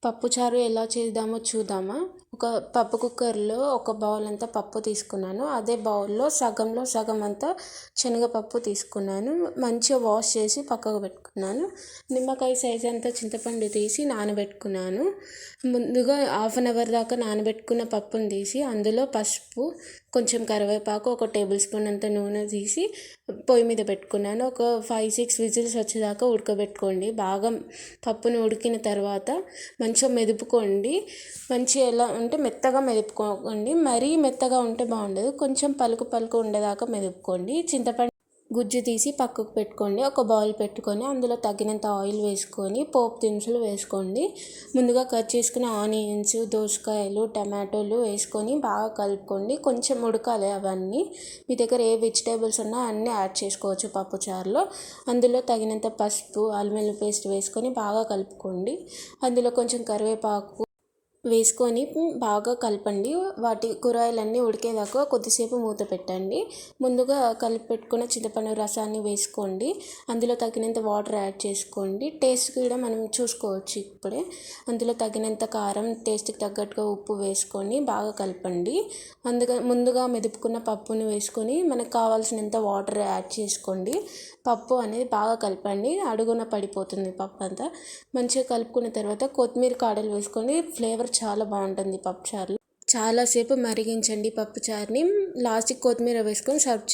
పప్పుచారు ఎలా చేద్దామో చూద్దామా. ఒక పప్పు కుక్కర్లో ఒక బౌల్ అంతా పప్పు తీసుకున్నాను. అదే బౌల్లో సగంలో సగం అంతా శనగపప్పు తీసుకున్నాను. మంచిగా వాష్ చేసి పక్కకు పెట్టుకున్నాను. నిమ్మకాయ సైజ్ అంతా చింతపండు తీసి నానబెట్టుకున్నాను. ముందుగా 1/2 అవర్ దాకా నానబెట్టుకున్న పప్పును తీసి అందులో పసుపు, కొంచెం కరివేపాకు, ఒక టేబుల్ స్పూన్ అంత నూనె తీసి పొయ్యి మీద పెట్టుకున్నాను. ఒక 5-6 విజిల్స్ వచ్చేదాకా ఉడకబెట్టుకోండి. బాగా పప్పును ఉడికిన తర్వాత మంచిగా మెదుపుకోండి. మంచిగా ఎలా అంటే మెత్తగా మెదుపుకోండి, మరీ మెత్తగా ఉంటే బాగుండదు. కొంచెం పలుకు పలుకు ఉండేదాకా మెదుపుకోండి. చింతపండు గుజ్జు తీసి పక్కకు పెట్టుకోండి. ఒక బౌల్ పెట్టుకొని అందులో తగినంత ఆయిల్ వేసుకొని పోపు దినుసులు వేసుకోండి. ముందుగా కట్ చేసుకున్న ఆనియన్స్, దోసకాయలు, టమాటోలు వేసుకొని బాగా కలుపుకోండి. కొంచెం ఉడకాలి అవన్నీ. మీ దగ్గర ఏ వెజిటేబుల్స్ ఉన్నా అన్నీ యాడ్ చేసుకోవచ్చు పప్పుచారులో. అందులో తగినంత పసుపు, అల్లం వెల్లుల్లి పేస్ట్ వేసుకొని బాగా కలుపుకోండి. అందులో కొంచెం కరివేపాకు వేసుకొని బాగా కలపండి. వాటి కూరగాయలన్నీ ఉడికేదాకా కొద్దిసేపు మూత పెట్టండి. ముందుగా కలిపి పెట్టుకున్న చింతపండు రసాన్ని వేసుకోండి. అందులో తగినంత వాటర్ యాడ్ చేసుకోండి. టేస్ట్ కూడా మనం చూసుకోవచ్చు ఇప్పుడే. అందులో తగినంత కారం, టేస్ట్కి తగ్గట్టుగా ఉప్పు వేసుకొని బాగా కలపండి. ముందుగా మెదుపుకున్న పప్పును వేసుకొని మనకు కావాల్సినంత వాటర్ యాడ్ చేసుకోండి. పప్పు అనేది బాగా కలపండి, అడుగున పడిపోతుంది పప్పు అంతా. మంచిగా కలుపుకున్న తర్వాత కొత్తిమీర కాడలు వేసుకొని ఫ్లేవర్ చాలా బాగుంటుంది పప్పుచారులో. చాలాసేపు మరిగించండి పప్పుచారుని. లాస్ట్కి కొత్తిమీర వేసుకొని సర్వ్